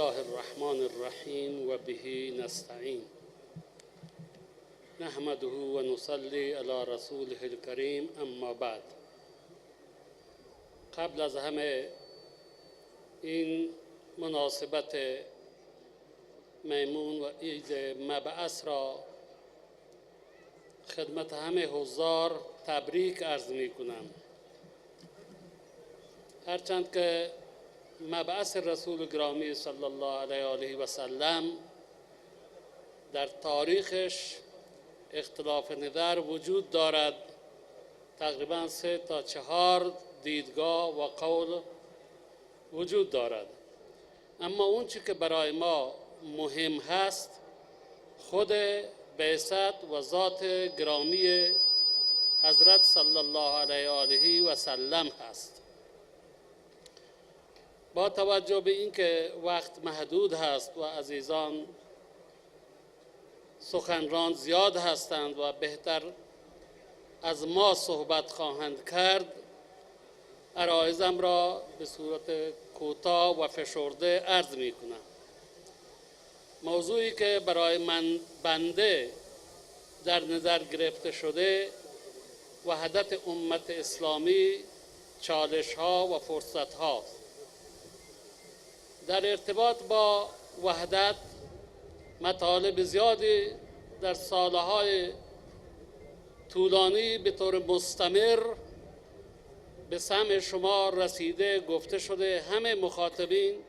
الله الرحمن الرحیم و به نستعین نحمده و نصلی علی رسوله الکریم. اما بعد، قبل از همه این مناسبت میمون و عید مبعث را خدمت همه حضار تبریک عرض می کنم. هرچند که مبعث رسول گرامی صلی الله علیه و آله و سلم در تاریخش اختلاف نظر وجود دارد، تقریبا 3 تا 4 دیدگاه و قول وجود دارد، اما اون چی که برای ما مهم هست خود بعثت و ذات گرامی حضرت صلی الله علیه و آله و سلم هست. با توجه به اینکه وقت محدود هست و عزیزان سخنران زیاد هستند و بهتر از ما صحبت خواهند کرد، عرایضم را به صورت کوتاه و فشرده عرض می کنم. موضوعی که برای من بنده در نظر گرفته شده وحدت امت اسلامی، چالش ها و فرصت ها. در ارتباط با وحدت مطالب زیادی در سالهای طولانی به طور مستمر به سمع شما رسیده، گفته شده. همه مخاطبین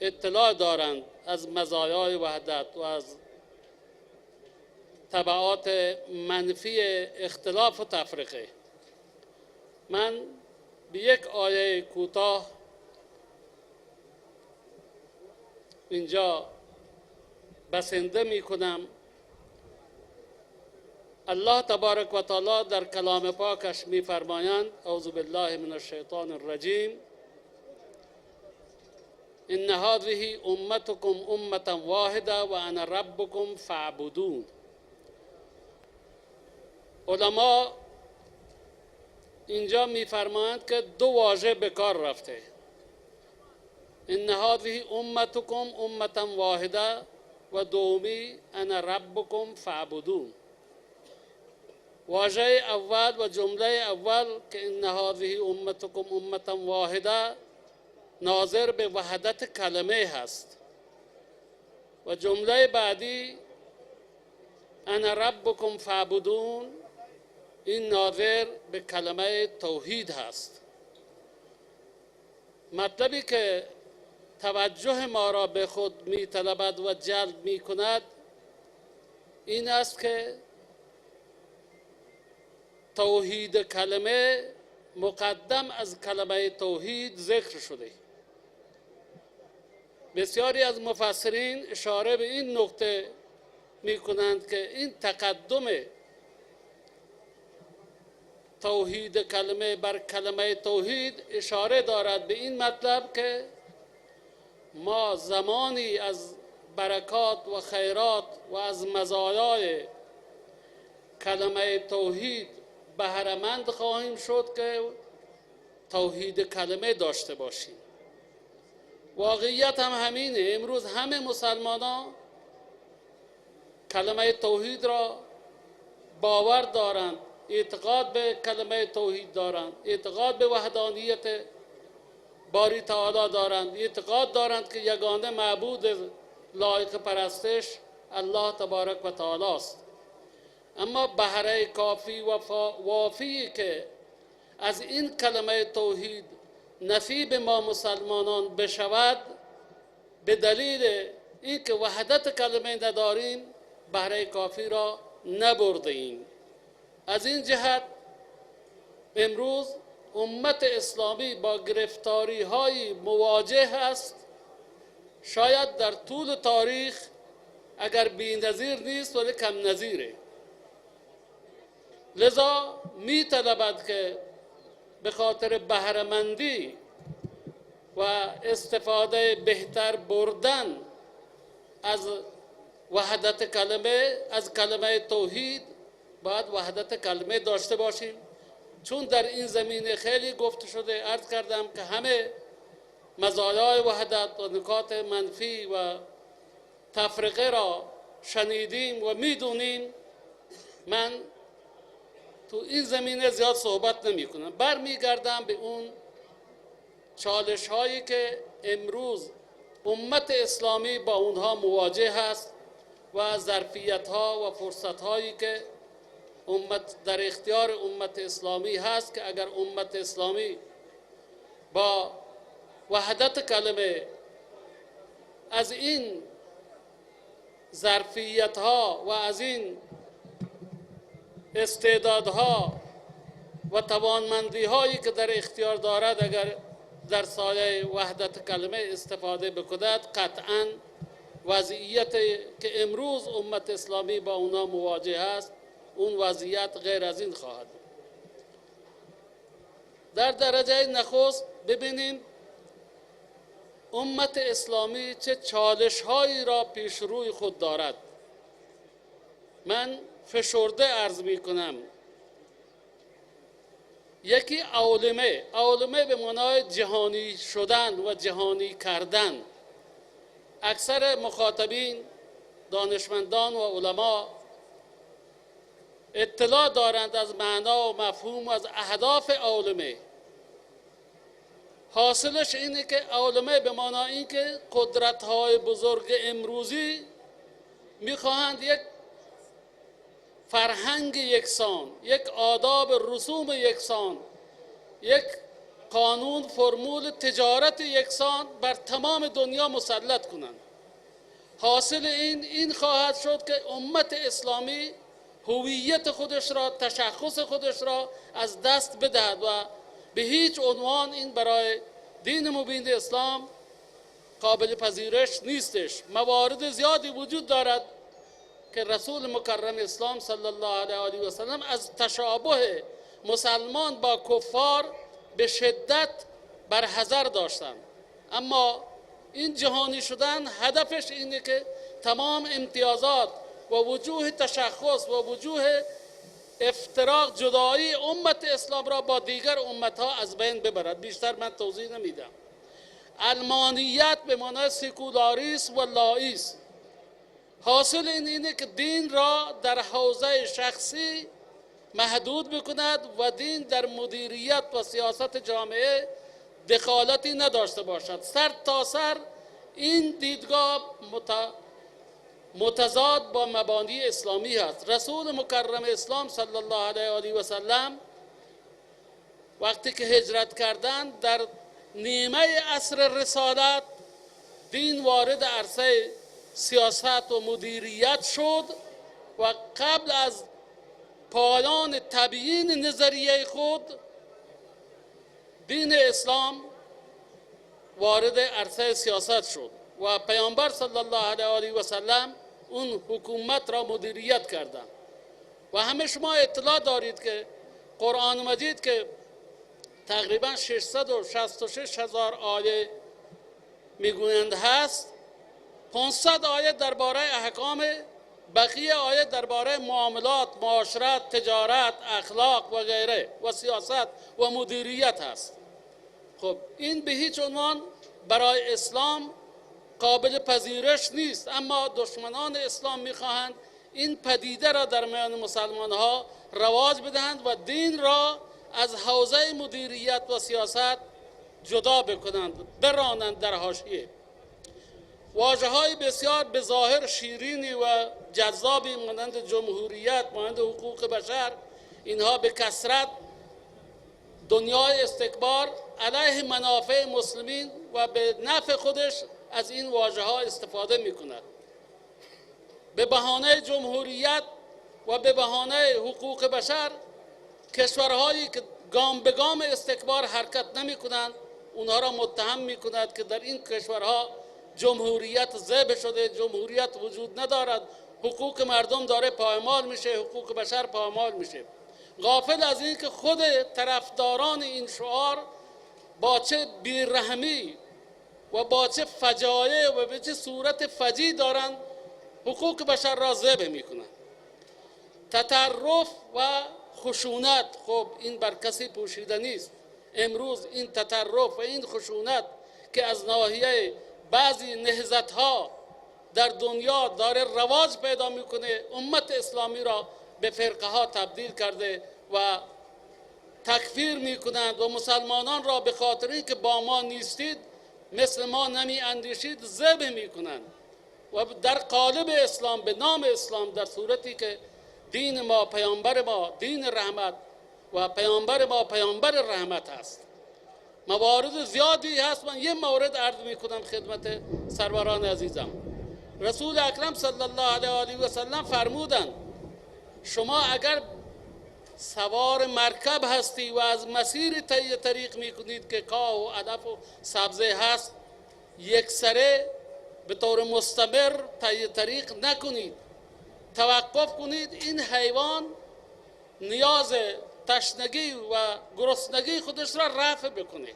اطلاع دارند از مزایای وحدت و از تبعات منفی اختلاف و تفرقه. من به یک آیه کوتاه اینجا بسنده می کنم. الله تبارک و تعالی در کلام پاکش می فرمایند: اعوذ بالله من الشیطان الرجیم، ان هذه امتکم امة واحده و انا ربکم فاعبدون. علما اینجا می فرمایند که 2 واژه به کار رفته. ان هذه امتکم امة واحده و دومی انا ربکم فاعبدون. واژه اول و جمله اول که ان هذه امتکم امة واحده ناظر به وحدت کلمه هست و جمله بعدی انا ربکم فاعبدون این ناظر به کلمه توحید هست. مطلبی که توجه ما را به خود می طلبد و جلب می کند این است که توحید کلمه مقدم از کلمه توحید ذکر شده. بسیاری از مفسرین اشاره به این نقطه می کنند که این تقدم توحید کلمه بر کلمه توحید اشاره دارد به این مطلب که ما زمانی از برکات و خیرات و از مزایای کلمه توحید بهره‌مند خواهیم شد که توحید کلمه داشته باشیم. واقعیت هم همینه. امروز همه مسلمانان کلمه توحید را باور دارند، اعتقاد به کلمه توحید دارند، اعتقاد به وحدانیت باری تعالی دارند، اعتقاد دارند که یگانه معبود لایق پرستش الله تبارک و تعالی است. اما بهره کافی و وافی که از این کلمه توحید نصیب ما مسلمانان بشود، به دلیل اینکه وحدت کلمه نداریم بهره کافی را نبرده ایم. از این جهت امروز امت اسلامی با گرفتاری های مواجه است، شاید در طول تاریخ اگر بی‌نظیر نیست ولی کم نظیره. لذا می طلبد که به خاطر بهره‌مندی و استفاده بهتر بردن از وحدت کلمه، از کلمه توحید، باید وحدت کلمه داشته باشیم. چون در این زمینه خیلی گفته شده، عرض کردم که همه مزایای وحدت و نکات منفی و تفرقه را شنیدیم و میدونیم، من تو این زمینه زیاد صحبت نمی کنم. برمیگردم به اون چالش هایی که امروز امت اسلامی با اونها مواجه هست و ظرفیت ها و فرصت هایی که در اختیار امت اسلامی هست که اگر امت اسلامی با وحدت کلمه از این ظرفیت ها و از این استعدادها و توانمندی هایی که در اختیار دارد اگر در سایه وحدت کلمه استفاده بکند، قطعاً وضعیت که امروز امت اسلامی با اونا مواجه است اون وضعیت غیر از این خواهد بود. در درجه نخست ببینیم امت اسلامی چه چالش هایی را پیش روی خود دارد. من فشرده عرض می کنم. یکی عالمه به معنای جهانی شدن و جهانی کردن. اکثر مخاطبین، دانشمندان و علما اطلاع دارند از معنا و مفهوم و از اهداف عالمه. حاصلش اینه که عالمه به معنای این که قدرت‌های بزرگ امروزی می‌خواهند یک فرهنگ یکسان، یک آداب رسوم یکسان، یک قانون فرمول تجارت یکسان بر تمام دنیا مسلط کنند. حاصل این خواهد شد که امت اسلامی هویت خودش را، تشخص خودش را از دست بدهد و به هیچ عنوان این برای دین مبین اسلام قابل پذیرش نیستش. موارد زیادی وجود دارد که رسول مکرم اسلام صلی الله علیه و سلم از تشابه مسلمان با کفار به شدت برحذر داشتند. اما این جهانی شدن هدفش اینه که تمام امتیازات و وجوه تشخص و وجوه افتراق، جدایی امت اسلام را با دیگر امتها از بین ببرد. بیشتر من توضیح نمیدم. علمانیت به معنای سکولاریسم و لائیسم. حاصل اینه که دین را در حوزه شخصی محدود بکند و دین در مدیریت و سیاست جامعه دخالتی نداشته باشد. سر تا سر این دیدگاه متضاد با مبانی اسلامی هست. رسول مکرم اسلام صلی الله علیه و سلم وقتی که هجرت کردند در نیمه عصر رسالت دین وارد عرصه سیاست و مدیریت شد و قبل از پایان تبیین نظریه خود دین اسلام وارد عرصه سیاست شد و پیامبر صلی الله علیه و سلم اون حکومت را مدیریت کردند. و همه شما اطلاع دارید که قرآن مجید که تقریبا 666,000 آیه میگویند هست، 500 آیه درباره احکام، بقیه آیه درباره معاملات، معاشرت، تجارت، اخلاق و غیره و سیاست و مدیریت هست. خب این به هیچ عنوان برای اسلام قابل پذیرش نیست، اما دشمنان اسلام میخواهند این پدیده را در میان مسلمان ها رواج بدهند و دین را از حوزه مدیریت و سیاست جدا بکنند، برانند در حاشیه. واژه های بسیار به ظاهر شیرینی و جذابی مانند جمهوریت، مانند حقوق بشر، اینها به کثرت دنیای استکبار علیه منافع مسلمین و به نفع خودش از این واژه ها استفاده می کند. به بهانه جمهوریت و به بهانه حقوق بشر کشورهایی که گام به گام استکبار حرکت نمی کنند اونها را متهم می کند که در این کشورها جمهوریت ذبح شده، جمهوریت وجود ندارد، حقوق مردم داره پایمال میشه، حقوق بشر پایمال میشه. غافل از این که خود طرفداران این شعار با چه بیرحمی و با چه فجایع و به چه صورت فجیع دارند حقوق بشر را ذبح میکنند. تطرف و خشونت، خب این بر کسی پوشیده نیست. امروز این تطرف و این خشونت که از ناحیه بعضی نهضت‌ها در دنیا داره رواج پیدا میکنه، امت اسلامی را به فرقه ها تبدیل کرده و تکفیر میکنند و مسلمانان را به خاطر اینکه با ما نیستید، مثل ما نمی اندیشید، ذبح میکنند و در قالب اسلام، به نام اسلام، در صورتی که دین ما، پیامبر ما دین رحمت و پیامبر ما پیامبر رحمت هست. موارد زیادی هست، من یه مورد عرض میکنم خدمت سروران عزیزم. رسول اکرم صلی الله علیه و سلم فرمودند شما اگر سوار مرکب هستی و از مسیر طی طریق میکنید که کاه و علف و سبزه هست، یک سره به طور مستمر طی طریق نکنید، توقف کنید، این حیوان نیاز تشنگی و گرسنگی خودش را رفع بکنه.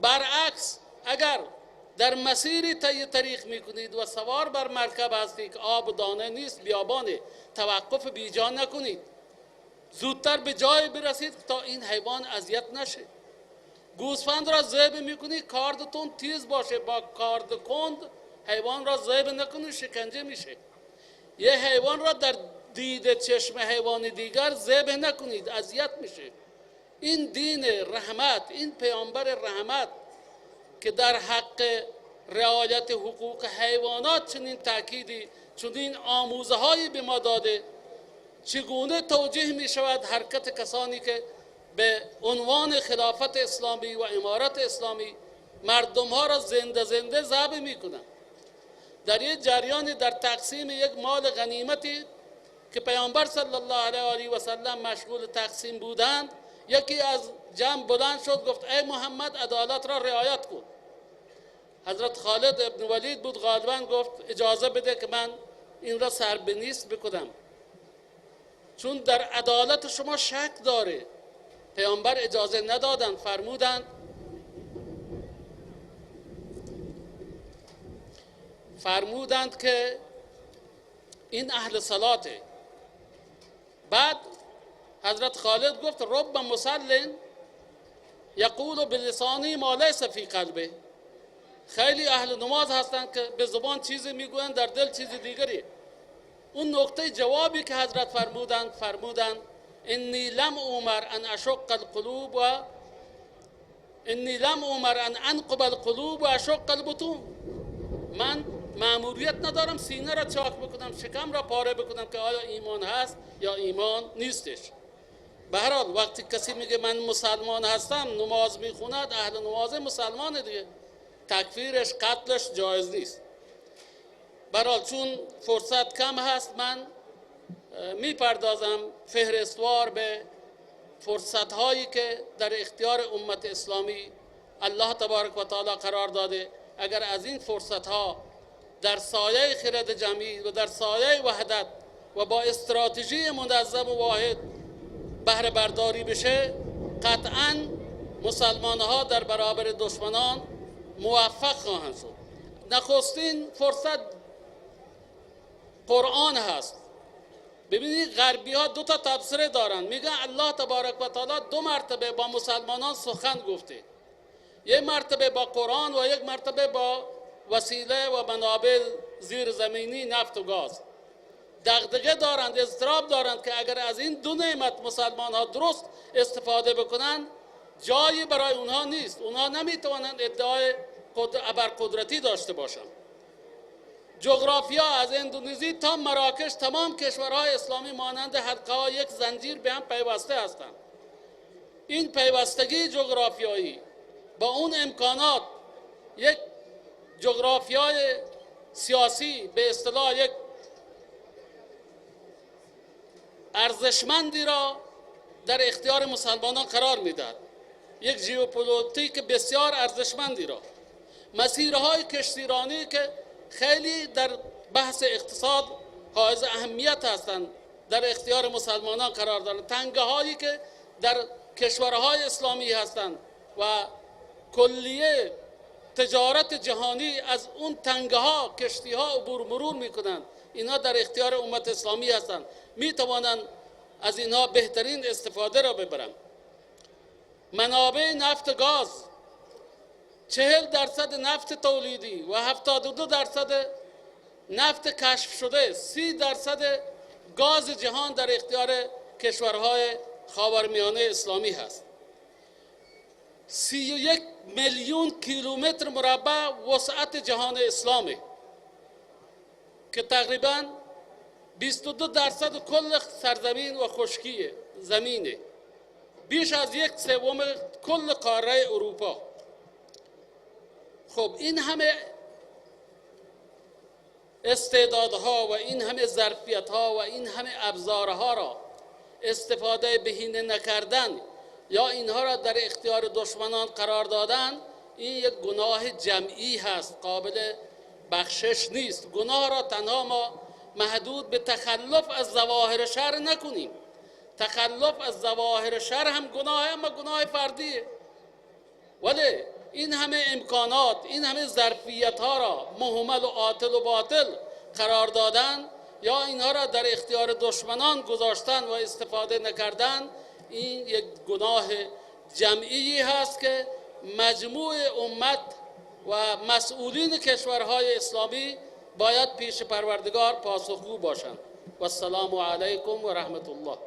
برعکس اگر در مسیری طی طریق میکنید و سوار بر مرکب هستید که آب و دانه نیست، بیابانه، توقف بیجا نکنید، زودتر به جای برسید تا این حیوان اذیت نشه. گوسفند را ذبح میکنید، کاردتون تیز باشه، با کارد کند حیوان را ذبح نکنید، شکنجه میشه. یه حیوان را در دید چشم حیوان دیگر ذبح نکنید، اذیت میشه. این دین رحمت، این پیامبر رحمت که در حق رعایت حقوق حیوانات چنین تأکیدی، چنین آموزه هایی به ما داده، چگونه توجیه می شود حرکت کسانی که به عنوان خلافت اسلامی و امارت اسلامی مردم ها را زنده زنده ذبح می کنند؟ در یک جریانی در تقسیم یک مال غنیمتی که پیامبر صلی الله علیه و سلم مشغول تقسیم بودند، یکی از جمع بلند شد گفت ای محمد عدالت را رعایت کن. حضرت خالد ابن ولید بود غالبا، گفت اجازه بده که من این را سربنیست بکنم، چون در عدالت شما شک داره. پیامبر اجازه ندادند، فرمودند که این اهل صلاته. بعد حضرت خالد گفت رب مسلم یقول بلسانی ما لیس فی قلبه. خیلی اهل نماز هستند که به زبان چیزی میگویند، در دل چیز دیگری. اون نقطه جوابی که حضرت فرمودند انی لم اومر ان اشق القلوب و انی لم اومر ان انقب القلوب و اشق البطون. من مأموریت ندارم سینه را چاک بکنم، شکم را پاره بکنم که آیا ایمان هست یا ایمان نیستش. به هر حال وقتی کسی میگه من مسلمان هستم، نماز میخوند، اهل نماز مسلمان دیگه، تکفیرش، قتلش جایز نیست. به هر حال چون فرصت کم هست، من میپردازم فهرستوار به فرصت هایی که در اختیار امت اسلامی الله تبارک و تعالی قرار داده. اگر از این فرصت ها در سایه خرد جمعی و در سایه وحدت و با استراتژی منظم و واحد بهره برداری بشه، قطعاً مسلمان ها در برابر دشمنان موفق خواهند شد. نخستین فرصت قرآن هست. ببینید غربی ها دو تا تفسیر دارن، میگن الله تبارک و تعالی دو مرتبه با مسلمانان سخن گفته، یک مرتبه با قرآن و یک مرتبه با وسیله و منابع زیر زمینی، نفت و گاز. دغدغه دارند، اضطراب دارند که اگر از این دو نعمت مسلمان ها درست استفاده بکنند، جایی برای اونها نیست، اونها نمیتوانند ادعای ابرقدرتی داشته باشند. جغرافیا از اندونزی تا مراکش، تمام کشورهای اسلامی مانند حلقه ها یک زنجیر به هم پیوسته هستند. این پیوستگی جغرافیایی با اون امکانات، یک جغرافیای سیاسی به اصطلاح یک ارزشمندی را در اختیار مسلمانان قرار میدهد، یک ژئوپلیتیک بسیار ارزشمندی را. مسیرهای کشتیرانی که خیلی در بحث اقتصاد حائز اهمیت هستند در اختیار مسلمانان قرار دارند. تنگه هایی که در کشورهای اسلامی هستند و کلیه تجارت جهانی از اون تنگه ها، کشتی ها عبور مرور میکنند، اینا در اختیار امت اسلامی هستند، میتوانند از اینها بهترین استفاده را ببرند. منابع نفت گاز 40% نفت تولیدی و 72% نفت کشف شده، 30% گاز جهان در اختیار کشورهای خاورمیانه اسلامی هست. 31 میلیون کیلومتر مربع وسعت جهان اسلامی که تقریباً 22% کل سرزمین و خشکی زمینه، بیش از 1/3 کل قاره اروپا. خب این همه استعدادها و این همه ظرفیت‌ها و این همه ابزارها را استفاده بهینه نکردن یا اینها را در اختیار دشمنان قرار دادن، این یک گناه جمعی هست، قابل بخشش نیست. گناه را تنها ما محدود به تخلف از ظواهر شر نکنیم. تخلف از ظواهر شر هم گناه، اما گناه فردیه. ولی این همه امکانات، این همه ظرفیت ها را مهمل و عاطل و باطل قرار دادن یا اینها را در اختیار دشمنان گذاشتن و استفاده نکردن، این یک گناه جمعی هست که مجموع امت و مسئولین کشورهای اسلامی باید پیش پروردگار پاسخگو باشند. و السلام علیکم و رحمت الله.